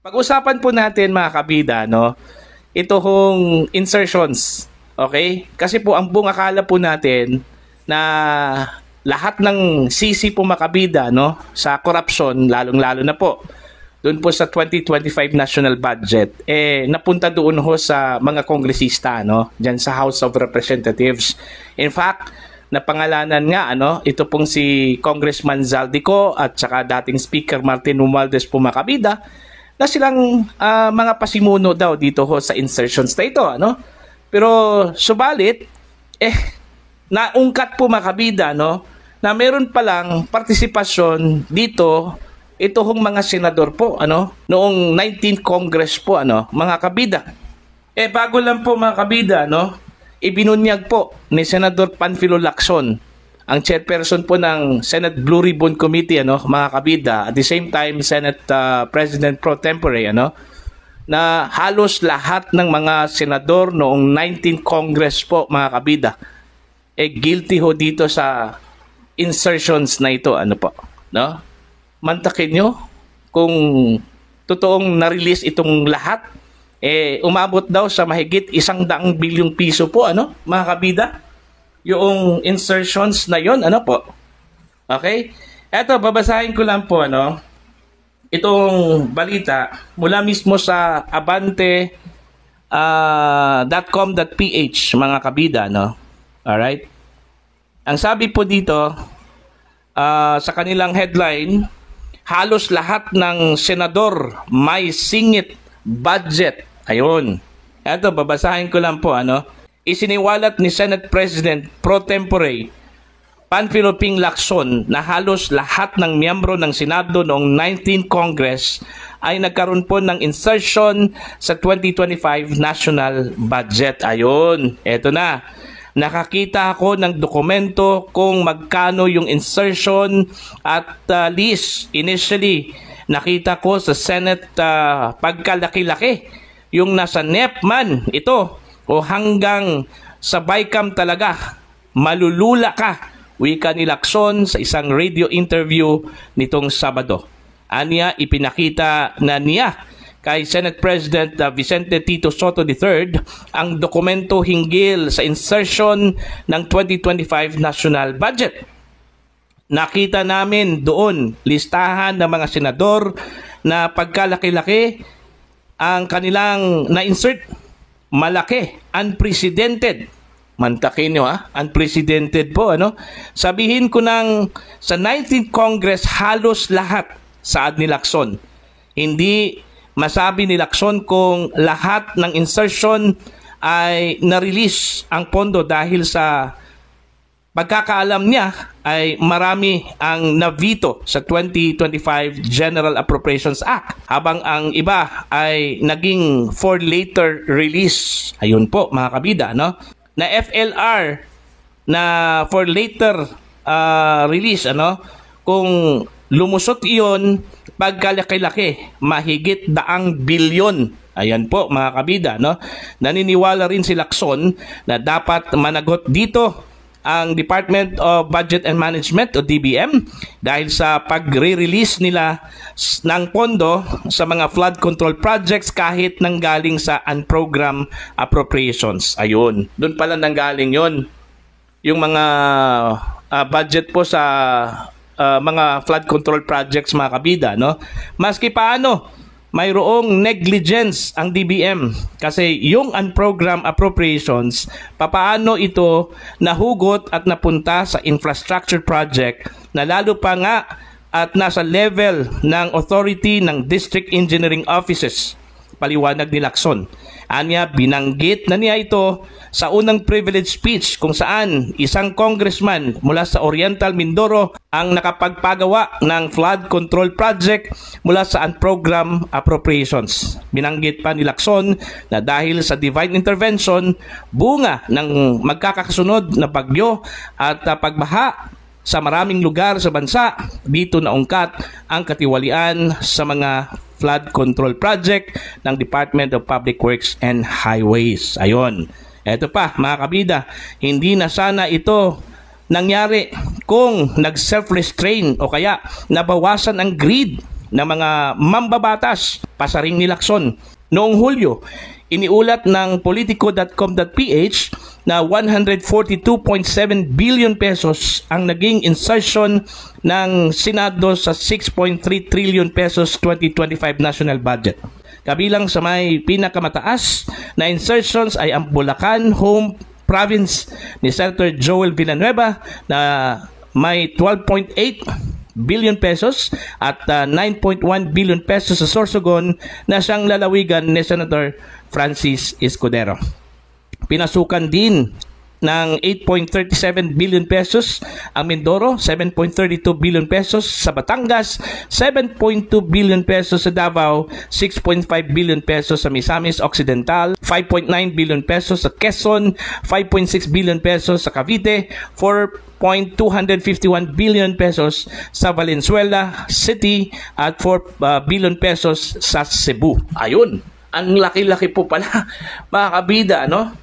Pag-usapan po natin mga kabida, no? Ito hong insertions, okay? Kasi po ang buong akala po natin na lahat ng sisi po makabida, no, sa korupsyon, lalong-lalo na po doon po sa 2025 national budget, napunta doon ho sa mga kongresista, no, diyan sa House of Representatives. In fact, napangalanan nga, ito pong si Congressman Zaldico at saka dating Speaker Martin Romualdez po makabida, na silang mga pasimuno daw dito ho sa insertions na ito, Pero subalit naungkat po makabida, na meron palang partisipasyon dito ito hong mga senador po, noong 19th Congress po, mga kabida. Bago lang po mga kabida, ibinunyag po ni Senador Panfilo Lacson, ang chairperson po ng Senate Blue Ribbon Committee, mga kabida, at the same time Senate President pro tempore, na halos lahat ng mga senador noong 19th Congress po, mga kabida, guilty ho dito sa insertions na ito, Mantakin nyo kung totoong na-release itong lahat, umabot daw sa mahigit 100 bilyong piso po, mga kabida, yung insertions na yon, po. Okay? Eto, babasahin ko lang po, itong balita mula mismo sa abante.com.ph, mga kabida, Alright? Ang sabi po dito, sa kanilang headline, halos lahat ng senador may singit budget. Ayun. Eto, babasahin ko lang po, Isiniwalat ni Senate President pro tempore Panfilo Ping Lacson na halos lahat ng miyembro ng Senado noong 19th Congress ay nagkaroon po ng insertion sa 2025 national budget. Ayun. Eto na. Nakakita ako ng dokumento kung magkano yung insertion at list. Initially, nakita ko sa Senate pagkalaki-laki yung nasa NEPMAN ito o hanggang sa BICAM talaga. Malulula ka, wika ni Lacson sa isang radio interview nitong Sabado. Aniya, ipinakita na niya kay Senate President Vicente Tito Soto III ang dokumento hinggil sa insertion ng 2025 national budget. Nakita namin doon listahan ng mga senador na pagkalaki-laki ang kanilang na-insert. Malaki, unprecedented. Mantakin nyo, unprecedented po, Sabihin ko nang sa 19th Congress halos lahat, saad ni Lacson. Hindi masabi ni Lacson kung lahat ng insertion ay na-release ang pondo dahil sa pagkakaalam niya ay marami ang na-veto sa 2025 General Appropriations Act habang ang iba ay naging for later release. Ayun po mga kabida, na FLR na for later release, kung lumusot iyon pagkalaki-laki, mahigit 100 bilyon. Ayan po mga kabida, Naniniwala rin si Lacson na dapat managot dito ang Department of Budget and Management o DBM dahil sa pagre-release nila ng pondo sa mga flood control projects kahit nanggaling sa unprogrammed appropriations. Ayun, doon pala nanggaling yon. Yung mga budget po sa mga flood control projects, mga kabida, Maski paano, mayroong negligence ang DBM kasi yung unprogrammed appropriations, papaano ito nahugot at napunta sa infrastructure project na lalo pa nga at nasa level ng authority ng district engineering offices. Paliwanag ni Lacson. Anya, binanggit na niya ito sa unang privilege speech kung saan isang congressman mula sa Oriental Mindoro ang nakapagpagawa ng flood control project mula sa unprogrammed appropriations. Binanggit pa ni Lacson na dahil sa divine intervention, bunga ng magkakasunod na bagyo at pagbaha sa maraming lugar sa bansa, dito naungkat ang katiwalian sa mga flood control project ng Department of Public Works and Highways. Ayon. Eto pa, mga kabida, hindi na sana ito nangyari kung nag-self-restrain o kaya nabawasan ang greed ng mga mambabatas, pasaring ni Lacson. Noong Hulyo, iniulat ng politico.com.ph na 142.7 billion pesos ang naging insertion ng Senado sa 6.3 trillion pesos 2025 national budget. Kabilang sa may pinakamataas na insertions ay ang Bulacan home province ni Senator Joel Villanueva na may 12.8 billion pesos at 9.1 billion pesos sa Sorsogon na siyang lalawigan ni Senator Francis Escudero. Pinasukan din ng 8.37 billion pesos ang Mindoro, 7.32 billion pesos sa Batangas, 7.2 billion pesos sa Davao, 6.5 billion pesos sa Misamis Occidental, 5.9 billion pesos sa Quezon, 5.6 billion pesos sa Cavite, 4.251 billion pesos sa Valenzuela City at 4 billion pesos sa Cebu. Ayun, ang laki-laki po pala mga kabida, no?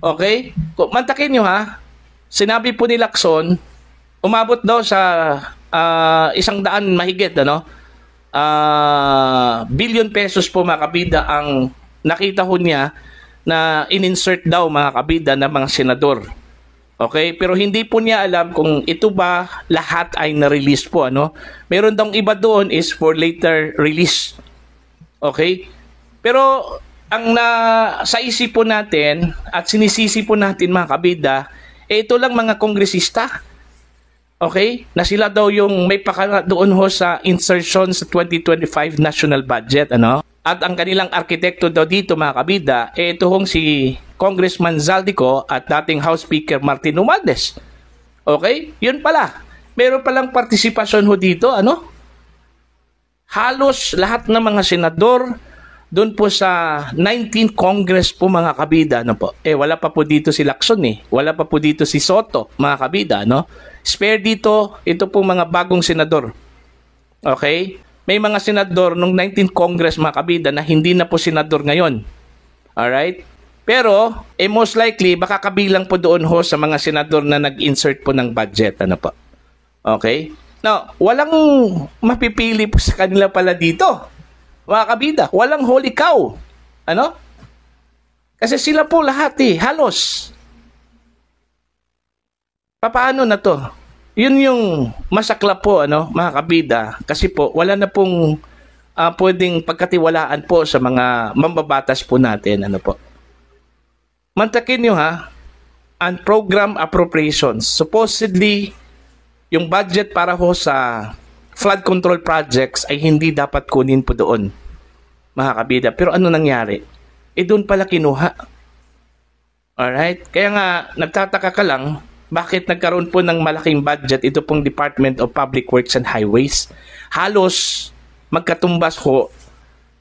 Okay? Mantakin nyo ha, sinabi po ni Lacson, umabot daw sa 100 mahigit, ano? Billion pesos po mga kabida ang nakita ho niya na in-insert daw mga kabida ng mga senador. Okay? Pero hindi po niya alam kung ito ba lahat ay na-release po, ano? Meron daw iba doon is for later release. Okay? Pero ang sa isip po natin at sinisisi po natin mga kabida, ito lang mga kongresista. Okay? Na sila daw yung may pakala doon ho sa insertion sa 2025 national budget, ano? At ang kanilang arkitekto daw dito mga kabida, ito hong si Congressman Zaldico at dating House Speaker Martin Romualdez. Okay? Yun pala. Meron palang partisipasyon ho dito, ano? Halos lahat ng mga senador doon po sa 19th Congress po mga kabida, no po. Wala pa po dito si Lacson Wala pa po dito si Soto, mga kabida, no? Spare dito, ito po mga bagong senador. Okay? May mga senador nung 19th Congress mga kabida na hindi na po senador ngayon. Alright? Pero, most likely, baka kabilang po doon ho sa mga senador na nag-insert po ng budget, ano po. Okay? Now, walang mapipili po sa kanila pala dito. Mga kabida, walang holy cow. Ano? Kasi sila po lahat halos. Paano na to? Yun yung masakla po, ano, mga kabida. Kasi po, wala na pong pwedeng pagkatiwalaan po sa mga mambabatas po natin. Ano po? Mantakin nyo ha, ang program appropriations. Supposedly, yung budget para ho sa flood control projects ay hindi dapat kunin po doon, mga kabida. Pero ano nangyari? Doon pala kinuha. Alright? Kaya nga, nagtataka ka lang, bakit nagkaroon po ng malaking budget ito pong Department of Public Works and Highways? Halos magkatumbas ho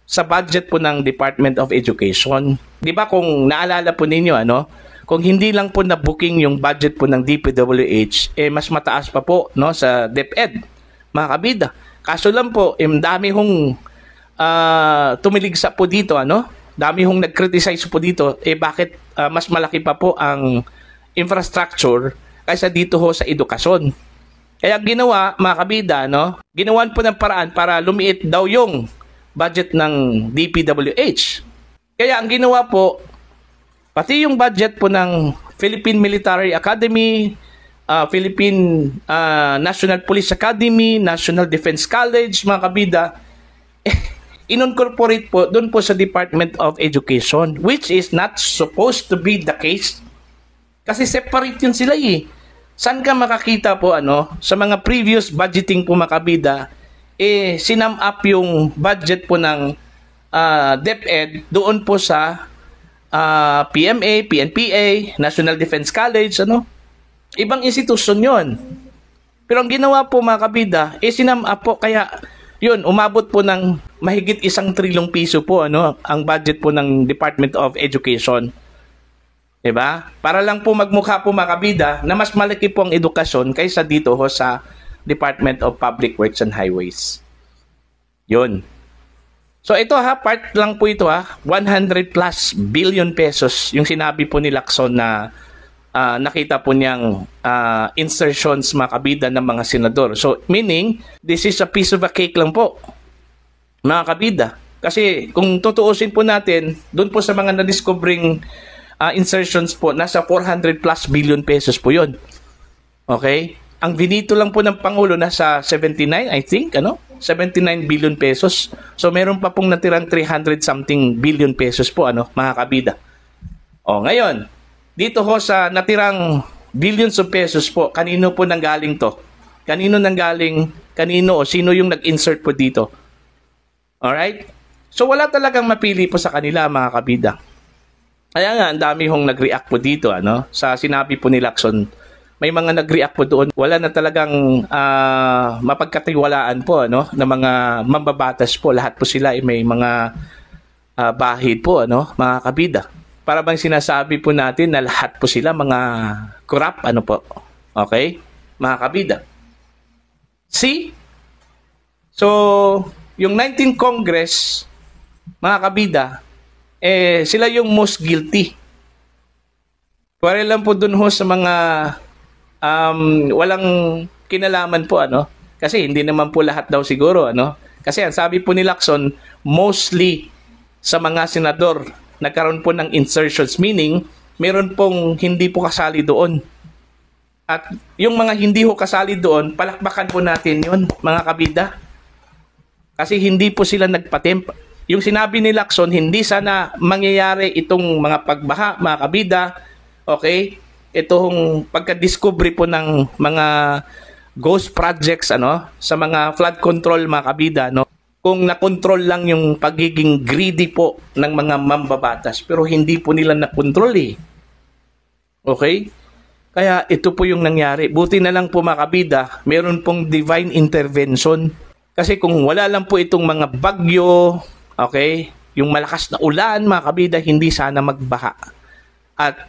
sa budget po ng Department of Education. Di ba kung naalala po ninyo, ano? Kung hindi lang po na-booking yung budget po ng DPWH, mas mataas pa po, no, sa DepEd. Mga kabida. Kaso lang po, dami hong tumiligsa po dito, ano? Dami hong nag-criticize po dito, bakit mas malaki pa po ang infrastructure kaysa dito ho sa edukasyon. Kaya ginawa, mga kabida, no? Ginawan po ng paraan para lumiit daw yung budget ng DPWH. Kaya ang ginawa po, pati yung budget po ng Philippine Military Academy, Philippine National Police Academy, National Defense College, mga kabida, incorporate po doon po sa Department of Education, which is not supposed to be the case. Kasi separate yun sila Saan ka makakita po, ano, sa mga previous budgeting po, mga kabida, sinam up yung budget po ng DepEd doon po sa PMA, PNPA, National Defense College, ano? Ibang institusyon yon. Pero ang ginawa po mga kabida, sinam up po, kaya yun, umabot po ng mahigit 1 trilyong piso po, ano, ang budget po ng Department of Education. Diba? Para lang po magmukha po mga kabida na mas malaki po ang edukasyon kaysa dito ho sa Department of Public Works and Highways. Yun. So ito part lang po ito 100 plus billion pesos yung sinabi po ni Lacson na nakita po niyang insertions mga kabida ng mga senador. So meaning, this is a piece of a cake lang po. mga kabida. Kasi kung tutuusin po natin, doon po sa mga na-discovering insertions po, nasa 400 plus billion pesos po yun. Okay? Ang vinito lang po ng Pangulo nasa 79, I think, 79 billion pesos. So meron pa pong natirang 300 something billion pesos po, mga kabida. Ngayon, dito ho sa natirang billions of pesos po, kanino po nanggaling to? Kanino nanggaling? Kanino o sino yung nag-insert po dito? Alright? So wala talagang mapili po sa kanila, mga kabida. Kaya nga, ang dami hong nag-react po dito, sa sinabi po ni Lacson. May mga nag-react po doon. Wala na talagang mapagkatiwalaan po, na mga mambabatas po. Lahat po sila ay may mga bahid po, mga kabida. Para bang sinasabi po natin na lahat po sila mga corrupt, po. Okay? Mga kabida. See? So, yung 19th Congress, mga kabida, sila yung most guilty. Pwede lang po dun ho sa mga walang kinalaman po, Kasi hindi naman po lahat daw siguro, Kasi ang sabi po ni Lacson, mostly sa mga senador, nagkaroon po ng insertions, meaning, meron pong hindi po kasali doon. At yung mga hindi ho kasali doon, palakbakan po natin yun, mga kabida. Kasi hindi po sila nagpatemp. Yung sinabi ni Lacson, hindi sana mangyayari itong mga pagbaha, mga kabida, okay? Itong pagka-discovery po ng mga ghost projects, sa mga flood control, mga kabida, kung na-control lang yung pagiging greedy po ng mga mambabatas, pero hindi po nila na-control eh. Okay? Kaya ito po yung nangyari. Buti na lang po, mga kabida, meron pong divine intervention. Kasi kung wala lang po itong mga bagyo, okay, yung malakas na ulan, mga kabida, hindi sana magbaha. At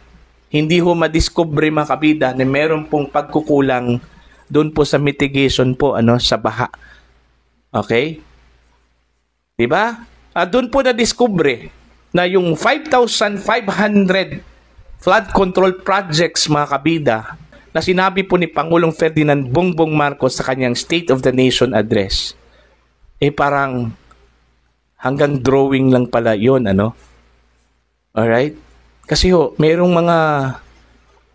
hindi ho madiscover, mga kabida, na meron pong pagkukulang doon po sa mitigation po, sa baha. Okay? Diba? At doon po na-discover na yung 5,500 flood control projects, mga kabida, na sinabi po ni Pangulong Ferdinand Bongbong Marcos sa kanyang State of the Nation address, parang hanggang drawing lang pala yun, Alright? Kasi mayroong mga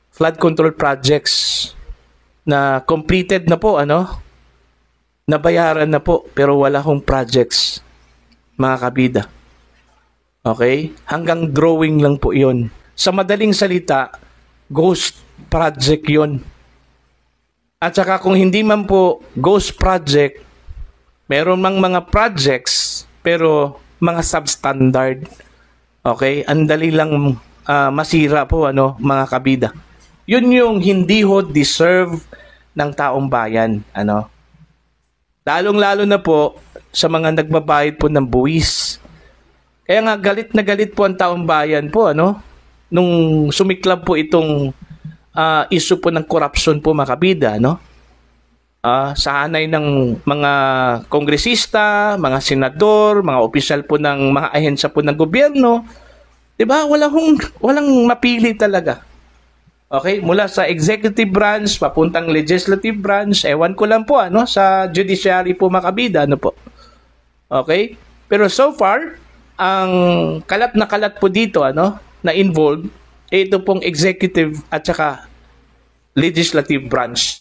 flood control projects na completed na po, nabayaran na po, pero wala hong projects, mga kabida. Okay? Hanggang drawing lang po yun. Sa madaling salita, ghost project yon. At saka kung hindi man po ghost project, meron mang mga projects pero mga substandard. Okay? Ang dali lang masira po, mga kabida. Yun yung hindi ho deserve ng taong bayan, Lalong-lalo na po sa mga nagbabayad po ng buwis. Kaya nga galit na galit po ang taong bayan po, nung sumiklab po itong issue po ng corruption po, mga kabida, sa hanay ng mga kongresista, mga senador, mga opisyal po ng mga ahensya po ng gobyerno, 'di ba? Walang mapili talaga. Okay, mula sa executive branch papuntang legislative branch, ewan ko lang po sa judiciary po, mga kabida, po. Okay? Pero so far, ang kalat na kalat po dito, na involved, ito pong executive at saka legislative branch.